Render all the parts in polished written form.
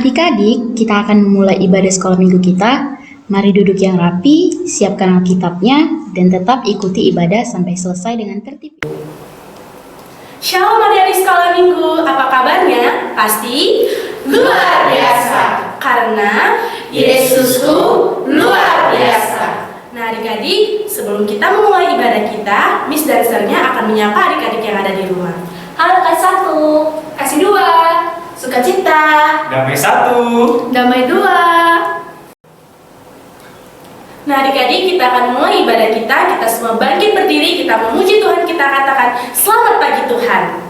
Adik-adik, kita akan memulai ibadah sekolah minggu kita. Mari duduk yang rapi, siapkan Alkitabnya, dan tetap ikuti ibadah sampai selesai dengan tertib. Shalom adik-adik sekolah minggu, apa kabarnya? Pasti luar biasa, karena Yesusku luar biasa. Nah adik-adik, sebelum kita memulai ibadah kita, Miss dan Sir-nya akan menyapa adik-adik yang ada di rumah. Halo kasih 1, kasih 2, sukacita, damai 1, damai 2. Nah adik-adik, kita akan mulai ibadah kita. Kita semua bangkit berdiri, kita memuji Tuhan, kita katakan selamat pagi Tuhan.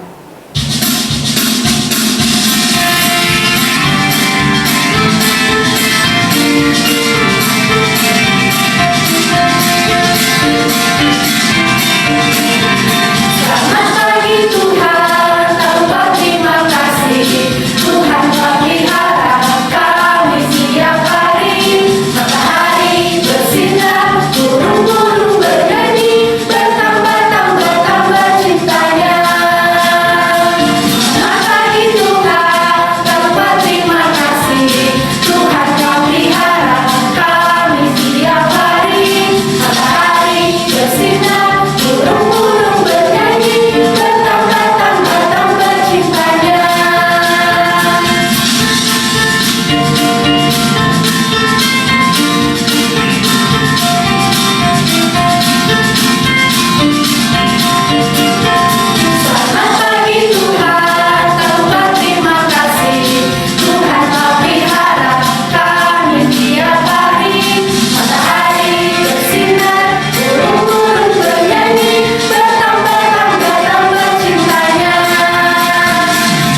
Selamat pagi Tuhan, tanpa terima kasih. Tuhan pelihara kami setiap hari. Matahari bersinar, burung-burung bernyanyi, bertambah cintanya. Selamat pagi Tuhan, tanpa terima kasih. Tuhan pelihara kami setiap hari. Matahari bersinar, burung-burung bernyanyi, bertambah cintanya. Selamat pagi Tuhan, tanpa terima kasih. Tuhan pelihara kami setiap hari. Matahari bersinar, burung-burung bernyanyi, bertambah cintanya.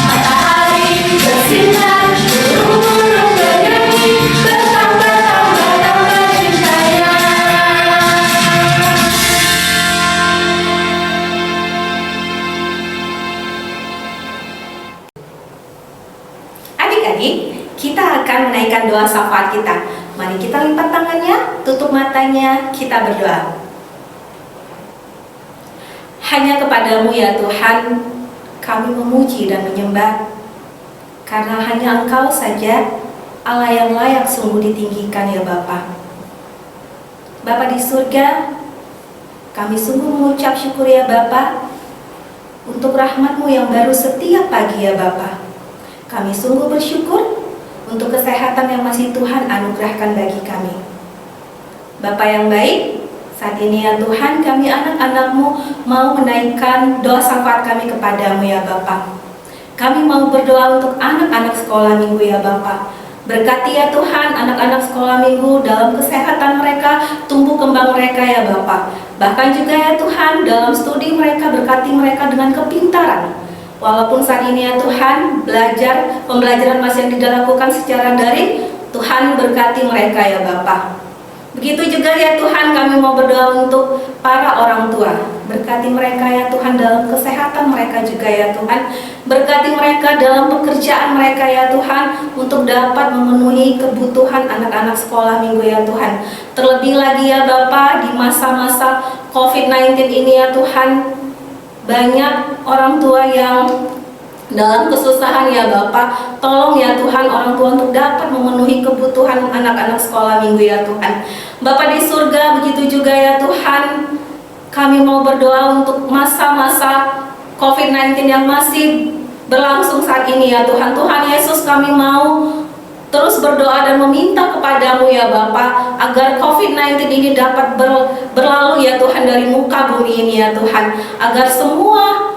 Matahari bersinar, burung-burung bernyanyi, bertambah cintanya. Adik-adik, kita akan menaikkan doa syafaat kita. Mari kita lipat tangannya, tutup matanya, kita berdoa. Hanya kepadamu ya Tuhan, kami memuji dan menyembah. Karena hanya Engkau saja Allah yang layak sungguh ditinggikan ya Bapa. Bapa di surga, kami sungguh mengucap syukur ya Bapa untuk rahmat-Mu yang baru setiap pagi ya Bapa. Kami sungguh bersyukur untuk kesehatan yang masih Tuhan anugerahkan bagi kami. Bapa yang baik, saat ini ya Tuhan, kami anak-anak-Mu mau menaikkan doa syafaat kami kepadamu ya Bapa. Kami mau berdoa untuk anak-anak sekolah minggu ya Bapa. Berkati ya Tuhan anak-anak sekolah minggu dalam kesehatan mereka, tumbuh kembang mereka ya Bapa. Bahkan juga ya Tuhan dalam studi mereka, berkati mereka dengan kepintaran. Walaupun saat ini ya Tuhan pembelajaran masih dilakukan secara daring, Tuhan berkati mereka ya Bapa. Begitu juga ya Tuhan kami mau berdoa untuk para orang tua. Berkati mereka ya Tuhan dalam kesehatan mereka juga ya Tuhan. Berkati mereka dalam pekerjaan mereka ya Tuhan, untuk dapat memenuhi kebutuhan anak-anak sekolah minggu ya Tuhan. Terlebih lagi ya Bapa, di masa-masa COVID-19 ini ya Tuhan, banyak orang tua yang dalam kesusahan ya Bapak. Tolong ya Tuhan orang tua untuk dapat memenuhi kebutuhan anak-anak sekolah minggu ya Tuhan. Bapak di surga, begitu juga ya Tuhan, kami mau berdoa untuk masa-masa COVID-19 yang masih berlangsung saat ini ya Tuhan. Tuhan Yesus, kami mau terus berdoa dan meminta kepadamu ya Bapa, agar COVID-19 ini dapat berlalu ya Tuhan dari muka bumi ini ya Tuhan. Agar semua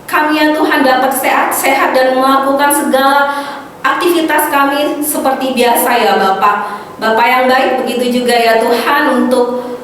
kami ya Tuhan dapat sehat dan melakukan segala aktivitas kami seperti biasa ya Bapa. Bapa yang baik, begitu juga ya Tuhan untuk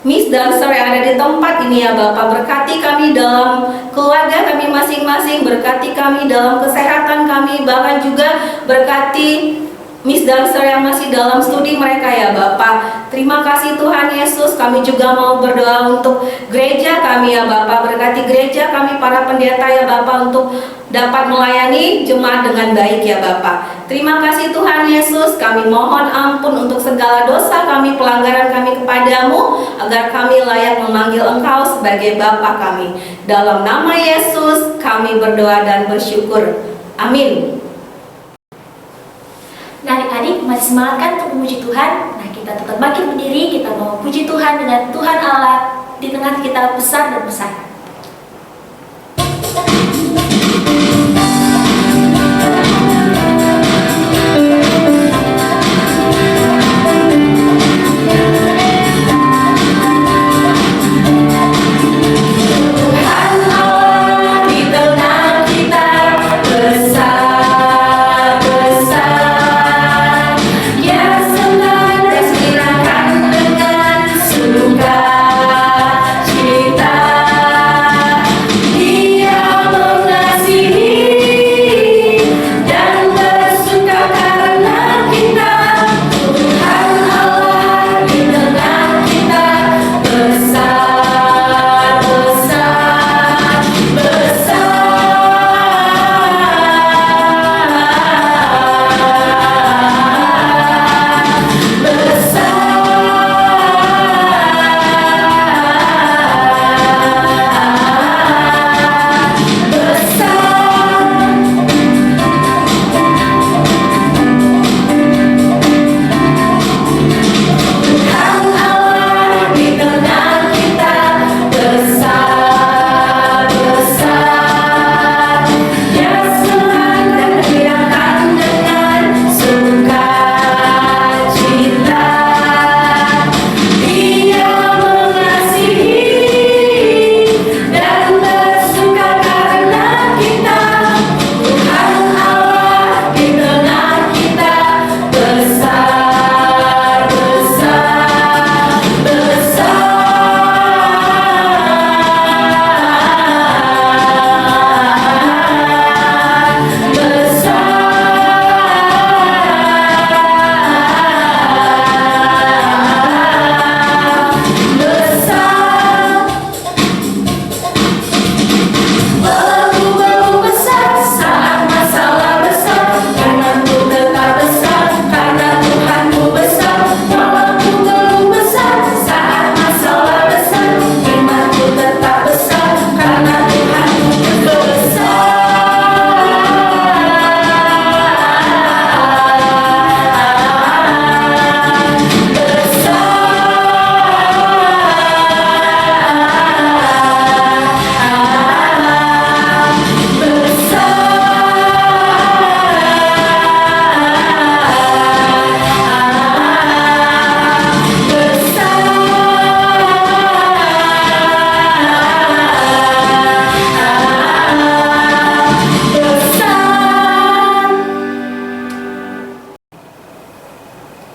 Miss dan Sir yang ada di tempat ini ya Bapa. Berkati kami dalam keluarga kami masing-masing, berkati kami dalam kesehatan kami, bahkan juga berkati Miss dan Sir yang masih dalam studi mereka ya Bapa. Terima kasih Tuhan Yesus. Kami juga mau berdoa untuk gereja kami ya Bapa. Berkati gereja kami para pendeta ya Bapa, untuk dapat melayani jemaat dengan baik ya Bapa. Terima kasih Tuhan Yesus. Kami mohon ampun untuk segala dosa kami, pelanggaran kami kepadamu, agar kami layak memanggil Engkau sebagai Bapa kami. Dalam nama Yesus kami berdoa dan bersyukur. Amin. Nah adik-adik masih semangat kan untuk memuji Tuhan? Nah kita tetap bangkit berdiri, kita mau puji Tuhan dengan Tuhan Allah di tengah kita besar dan besar.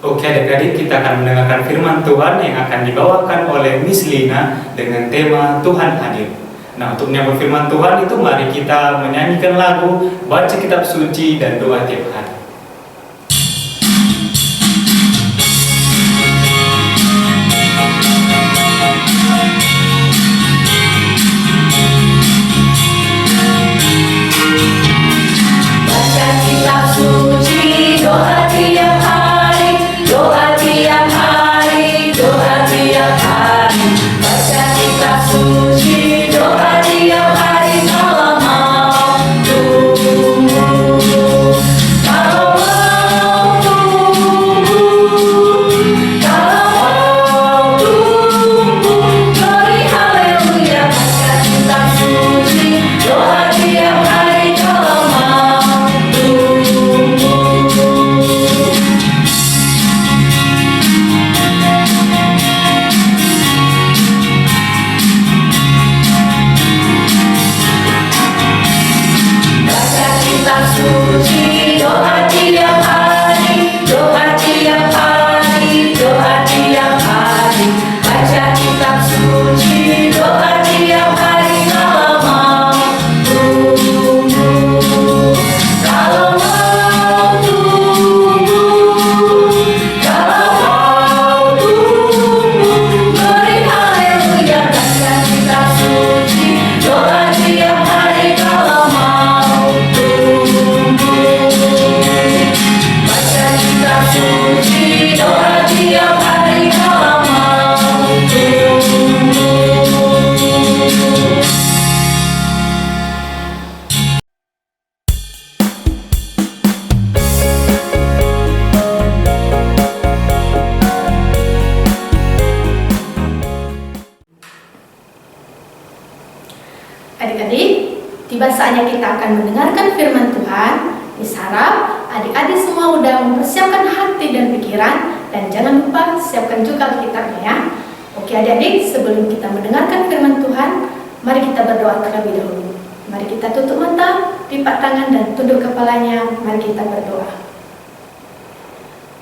Oke adik-adik, kita akan mendengarkan firman Tuhan yang akan dibawakan oleh Miss Lina dengan tema Tuhan Hadir. Nah, untuk menyambut firman Tuhan itu mari kita menyanyikan lagu, baca kitab suci dan doa tiap hari. Baca kitab suci, doa tiap hari, doa tiap hari, doa tiap hari. Baca kitab suci, doa tiap hari kalau mau tumbuh. Kalau tiba saatnya kita akan mendengarkan firman Tuhan. Miss harap adik-adik semua udah mempersiapkan hati dan pikiran, dan jangan lupa siapkan juga Alkitabnya ya. Oke adik-adik, sebelum kita mendengarkan firman Tuhan, mari kita berdoa terlebih dahulu. Mari kita tutup mata, lipat tangan dan tunduk kepalanya. Mari kita berdoa.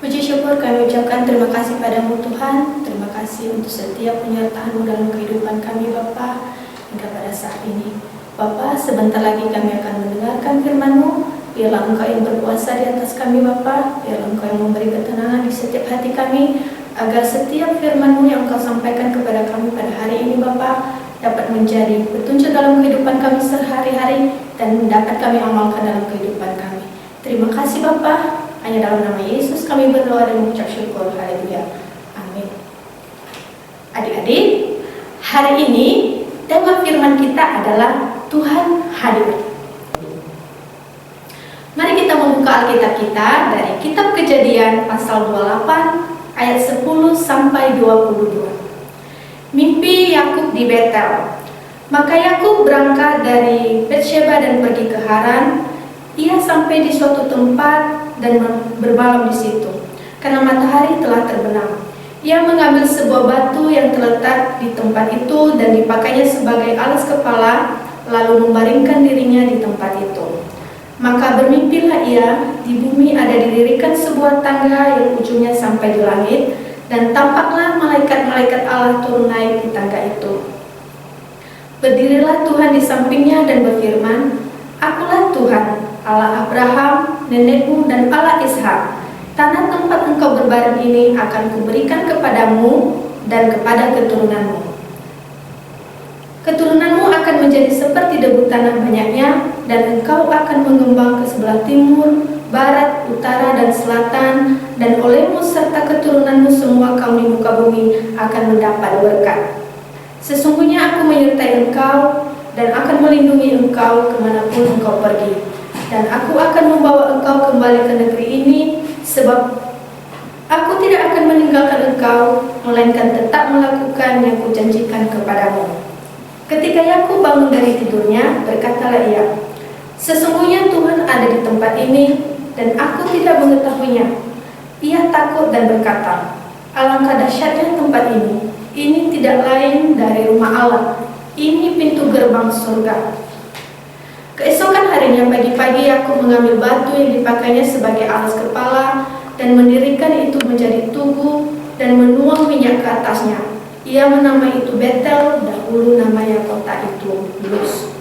Puji syukur kami ucapkan terima kasih padamu Tuhan. Terima kasih untuk setiap penyertaan-Mu dalam kehidupan kami Bapa hingga pada saat ini. Bapa, sebentar lagi kami akan mendengarkan firman-Mu. Biarlah Engkau yang berkuasa di atas kami Bapa. Biarlah Engkau yang memberi ketenangan di setiap hati kami, agar setiap firman-Mu yang Engkau sampaikan kepada kami pada hari ini Bapa dapat menjadi petunjuk dalam kehidupan kami sehari-hari dan dapat kami amalkan dalam kehidupan kami. Terima kasih Bapa. Hanya dalam nama Yesus kami berdoa dan mengucap syukur. Haleluya. Amin. Adik-adik, hari ini tema firman kita adalah Tuhan hadir. Mari kita membuka Alkitab kita dari kitab Kejadian pasal 28 ayat 10 sampai 22. Mimpi Yakub di Betel. Maka Yakub berangkat dari Betsheba dan pergi ke Haran. Ia sampai di suatu tempat dan bermalam di situ, karena matahari telah terbenam. Ia mengambil sebuah batu yang terletak di tempat itu dan dipakainya sebagai alas kepala, lalu membaringkan dirinya di tempat itu. Maka bermimpilah ia, di bumi ada didirikan sebuah tangga yang ujungnya sampai di langit, dan tampaklah malaikat-malaikat Allah turun naik di tangga itu. Berdirilah Tuhan di sampingnya dan berfirman, Akulah Tuhan, Allah Abraham, nenekmu dan Allah Ishak. Tanah tempat engkau berbaring ini akan kuberikan kepadamu dan kepada keturunanmu. Keturunanmu akan menjadi seperti debu tanah banyaknya, dan engkau akan mengembang ke sebelah timur, barat, utara, dan selatan, dan olehmu serta keturunanmu semua kaum di muka bumi akan mendapat berkat. Sesungguhnya aku menyertai engkau dan akan melindungi engkau kemanapun engkau pergi. Dan aku akan membawa engkau kembali ke negeri ini, sebab aku tidak akan meninggalkan engkau, melainkan tetap melakukan yang kujanjikan kepadamu. Ketika Yakub bangun dari tidurnya, berkatalah ia, Sesungguhnya Tuhan ada di tempat ini, dan aku tidak mengetahuinya. Ia takut dan berkata, Alangkah dahsyatnya tempat ini tidak lain dari rumah Allah, ini pintu gerbang surga. Keesokan harinya pagi-pagi Yakub mengambil batu yang dipakainya sebagai alas kepala dan mendirikan itu menjadi tugu dan menuang minyak ke atasnya. Ia menamai itu Betel, dahulu namanya kota itu Luz.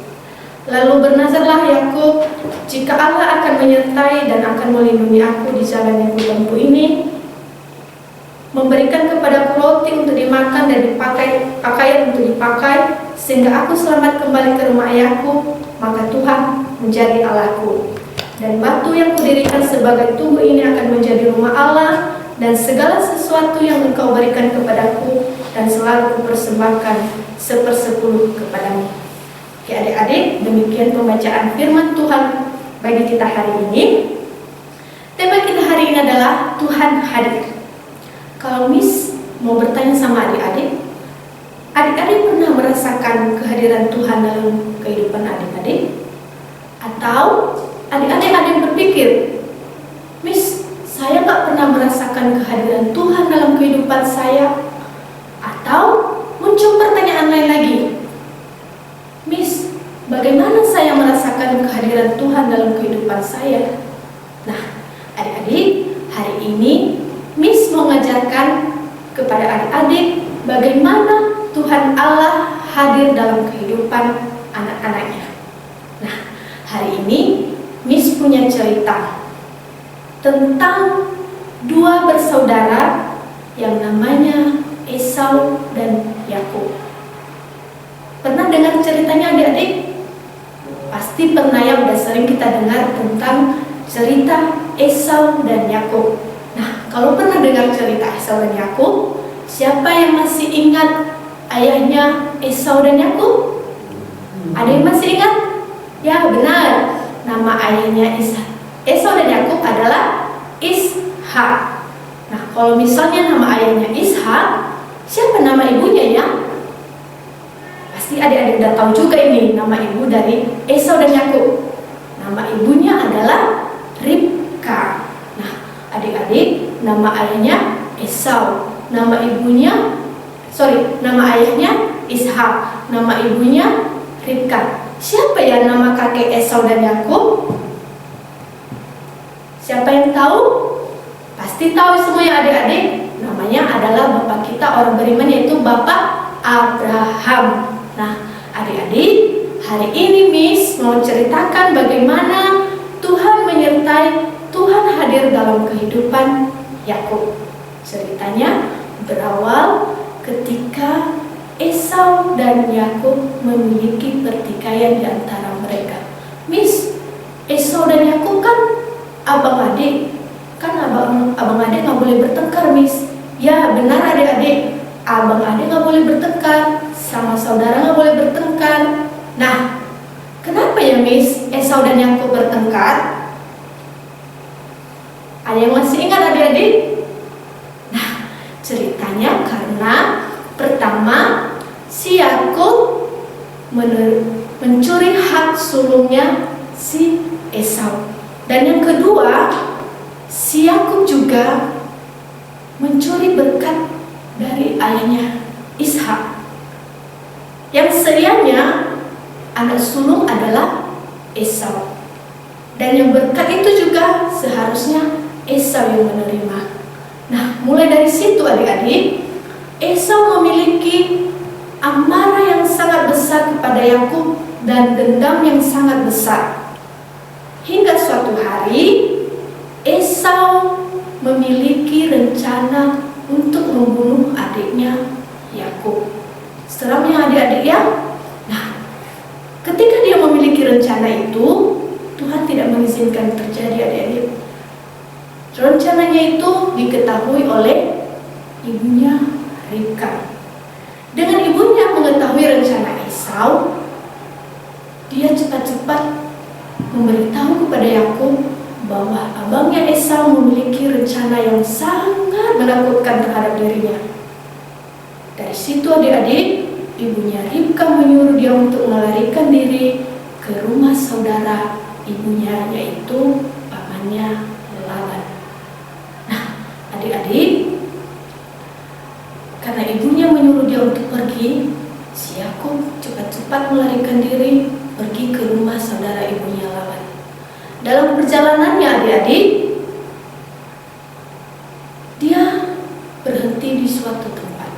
Lalu bernazarlah Yakub, jika Allah akan menyertai dan akan melindungi aku di jalan yang kutempuh ini, memberikan kepadaku roti untuk dimakan dan pakaian untuk dipakai, sehingga aku selamat kembali ke rumah ayahku, maka Tuhan menjadi Allahku. Dan batu yang kudirikan sebagai tugu ini akan menjadi rumah Allah, dan segala sesuatu yang engkau berikan kepadaku, dan selalu kupersembahkan 1/10 kepadamu. Oke adik-adik, demikian pembacaan firman Tuhan bagi kita hari ini. Tema kita hari ini adalah Tuhan hadir. Kalau Miss mau bertanya sama adik-adik, adik-adik pernah merasakan kehadiran Tuhan dalam kehidupan adik-adik? Atau adik-adik ada yang berpikir, Miss, saya gak pernah merasakan kehadiran Tuhan dalam kehidupan saya? Atau muncul pertanyaan lain lagi, Miss, bagaimana saya merasakan kehadiran Tuhan dalam kehidupan saya? Nah, adik-adik, hari ini Miss mau mengajarkan kepada adik-adik bagaimana Tuhan Allah hadir dalam kehidupan anak-anaknya. Nah, hari ini Miss punya cerita tentang dua bersaudara yang namanya Esau dan Yakub. Pernah dengar ceritanya adik-adik? Pasti pernah ya, udah sering kita dengar tentang cerita Esau dan Yakub. Nah, kalau pernah dengar cerita Esau dan Yakub, siapa yang masih ingat ayahnya Esau dan Yakub? Ada yang masih ingat? Ya benar, nama ayahnya Esau dan Yakub adalah Ishak. Nah, kalau misalnya nama ayahnya Ishak, siapa nama ibunya ya? Pasti Pasti adik-adik udah tahu juga ini nama ibu dari Esau dan Yakub. Nama ibunya adalah Ribka. Nah, adik-adik, nama ayahnya Esau, nama ayahnya Ishak, nama ibunya Ribka. Siapa ya nama kakek Esau dan Yakub? Siapa yang tahu? Pasti tahu semuanya adik-adik. Namanya adalah bapak kita orang beriman, yaitu Bapak Abraham. Nah, adik-adik, hari ini Miss mau ceritakan bagaimana Tuhan menyertai, Tuhan hadir dalam kehidupan Yakub. Ceritanya berawal ketika Esau dan Yakub memiliki pertikaian di antara mereka. Miss, Esau dan Yakub kan abang adik. Kan abang adik nggak boleh bertengkar, Miss. Ya benar adik-adik, abang adik nggak boleh bertengkar, sama saudara nggak boleh bertengkar. Nah, kenapa ya Miss Esau dan Yakub bertengkar? Ada yang masih ingat adik-adik? Nah, ceritanya karena pertama si Yakub mencuri hak sulungnya si Esau, dan yang kedua si Yakub juga mencuri berkat dari ayahnya Ishak, yang sedianya anak sulung adalah Esau, dan yang berkat itu juga seharusnya Esau yang menerima. Nah, mulai dari situ adik-adik, Esau memiliki amarah yang sangat besar kepada Yakub dan dendam yang sangat besar. Hingga suatu hari Esau memiliki rencana untuk membunuh adiknya Yakub. Seramnya adik-adik ya. Nah, ketika dia memiliki rencana itu, Tuhan tidak mengizinkan terjadi adik-adik. Rencananya itu diketahui oleh ibunya Ribka. Dengan ibunya mengetahui rencana Esau, dia cepat-cepat memberitahu kepada Yakub bahwa abangnya Esau memiliki rencana yang sangat menakutkan terhadap dirinya. Dari situ adik-adik, ibunya Ribka menyuruh dia untuk melarikan diri ke rumah saudara ibunya, yaitu pamannya Laban. Nah, adik-adik, karena ibunya menyuruh dia untuk pergi, si Yakub cepat-cepat melarikan diri pergi ke rumah saudara ibunya Laban. Dalam perjalanannya adik-adik, dia berhenti di suatu tempat.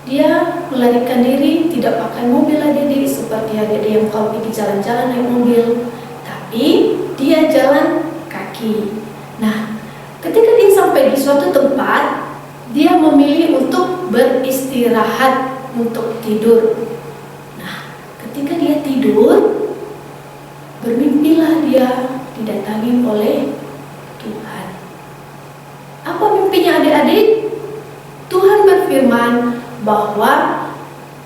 Dia melarikan diri tidak pakai mobil adik-adik seperti adik-adik yang kalau pergi jalan-jalan naik mobil, tapi dia jalan kaki. Nah, ketika dia sampai di suatu tempat, dia memilih untuk beristirahat, untuk tidur. Nah, ketika dia tidur, bermimpilah dia didatangi oleh Tuhan. Apa mimpinya adik-adik? Tuhan berfirman bahwa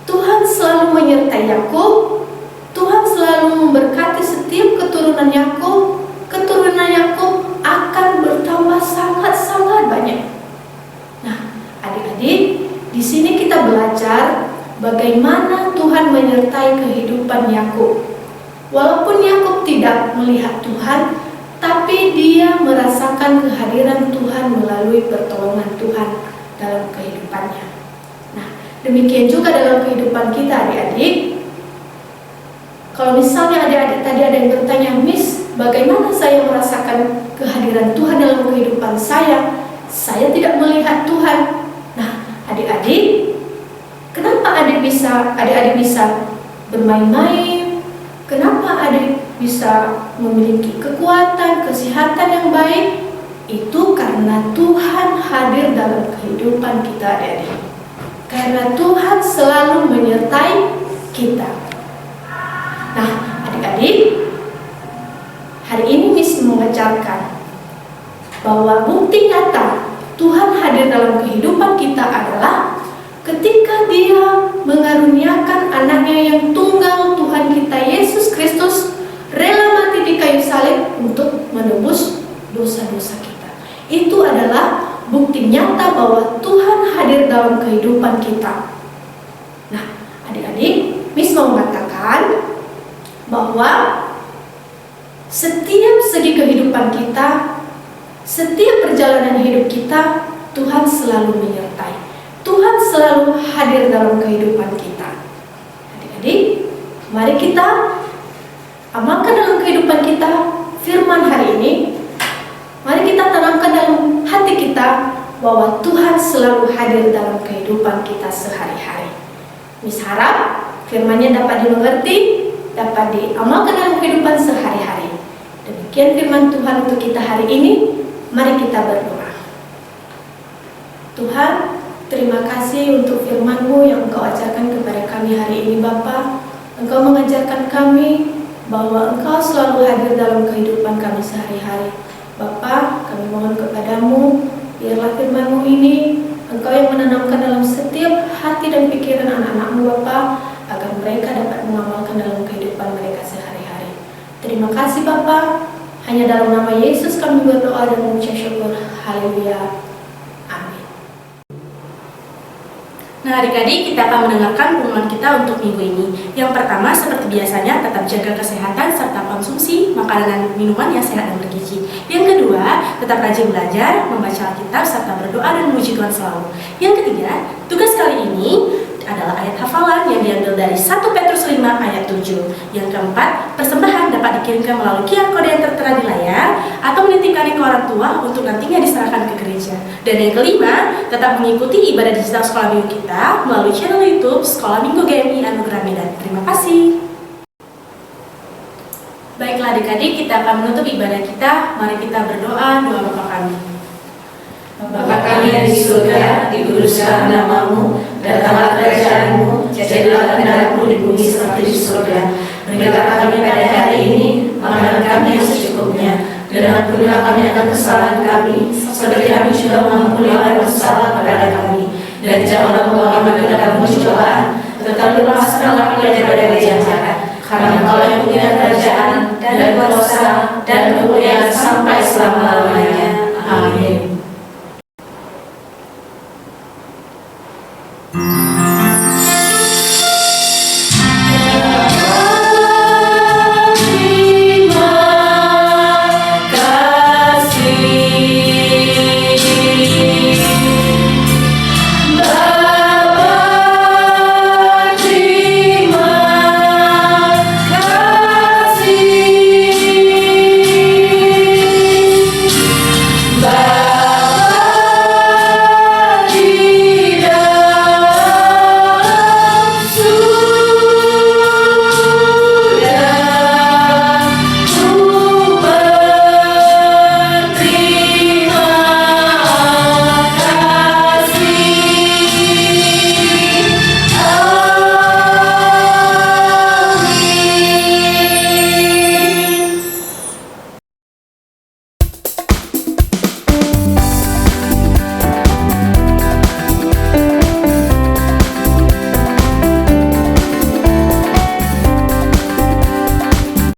Tuhan selalu menyertai Yakub. Tuhan selalu memberkati setiap keturunan Yakub. Keturunan Yakub akan bertambah sangat-sangat banyak. Nah, adik-adik, di sini kita belajar bagaimana Tuhan menyertai kehidupan Yakub. Walaupun Yakub tidak melihat Tuhan, tapi dia merasakan kehadiran Tuhan melalui pertolongan Tuhan dalam kehidupannya. Nah, demikian juga dalam kehidupan kita adik-adik. Kalau misalnya adik-adik tadi ada yang bertanya, Miss, bagaimana saya merasakan kehadiran Tuhan dalam kehidupan saya? Saya tidak melihat Tuhan. Nah, adik-adik, kenapa adik-adik bisa bermain-main? Kenapa adik bisa memiliki kekuatan, kesehatan yang baik? Itu karena Tuhan hadir dalam kehidupan kita adik-adik. Karena Tuhan selalu menyertai kita. Nah, adik-adik, hari ini Miss mengajarkan bahwa bukti nyata Tuhan hadir dalam kehidupan kita adalah ketika Dia mengaruniakan anaknya yang tunggal, Tuhan kita Yesus Kristus, rela mati di kayu salib untuk menebus dosa-dosa kita. Itu adalah bukti nyata bahwa Tuhan hadir dalam kehidupan kita. Nah, adik-adik, Setiap segi kehidupan kita, setiap perjalanan hidup kita, Tuhan selalu menyertai. Tuhan selalu hadir dalam kehidupan kita. Adik-adik, mari kita amalkan dalam kehidupan kita firman hari ini. Mari kita tanamkan dalam hati kita bahwa Tuhan selalu hadir dalam kehidupan kita sehari-hari. Miss harap firman-Nya dapat dimengerti, dapat diamalkan dalam kehidupan sehari-hari. Demikian firman Tuhan untuk kita hari ini. Mari kita berdoa. Tuhan, terima kasih untuk firman-Mu yang Engkau ajarkan kepada kami hari ini Bapa. Engkau mengajarkan kami bahwa Engkau selalu hadir dalam kehidupan kami sehari-hari. Bapa, kami mohon kepadamu, biarlah firman-Mu ini Engkau yang menanamkan dalam setiap hati dan pikiran anak-anak-Mu Bapa, agar mereka dapat mengamalkan dalam kehidupan mereka sehari-hari. Terima kasih Bapa. Hanya dalam nama Yesus kami berdoa dan mengucap syukur. Haleluya. Amin. Nah, adik-adik, kita akan mendengarkan pengumuman kita untuk minggu ini. Yang pertama, seperti biasanya, tetap jaga kesehatan serta konsumsi makanan dan minuman yang sehat dan bergizi. Yang kedua, tetap rajin belajar, membaca Alkitab, serta berdoa dan memuji Tuhan selalu. Yang ketiga, tugas kali ini adalah ayat hafalan yang diambil dari 1 Petrus 5 ayat 7. Yang keempat, persembahan dapat dikirimkan melalui QR kode yang tertera di layar atau menitipkannya ke orang tua untuk nantinya diserahkan ke gereja. Dan yang kelima, tetap mengikuti ibadah digital sekolah minggu kita melalui channel YouTube Sekolah Minggu GMI Anugerah Medan. Terima kasih. Baiklah adik-adik, kita akan menutup ibadah kita. Mari kita berdoa, doa Bapa kami. Bapa kami yang di surga, dikuduskanlah nama-Mu, datanglah kerajaan-Mu, jadilah kehendak-Mu di bumi seperti di surga. Berikanlah kami pada hari ini makanan kami yang secukupnya, dan ampunilah kami akan kesalahan kami, seperti kami juga mengampuni orang yang bersalah kepada kami. Dan janganlah membawa kami ke dalam pencobaan, tetapi lepaskanlah kami daripada yang jahat. Karena Engkau yang punya kerajaan dan kuasa dan kemuliaan sampai selama-lamanya.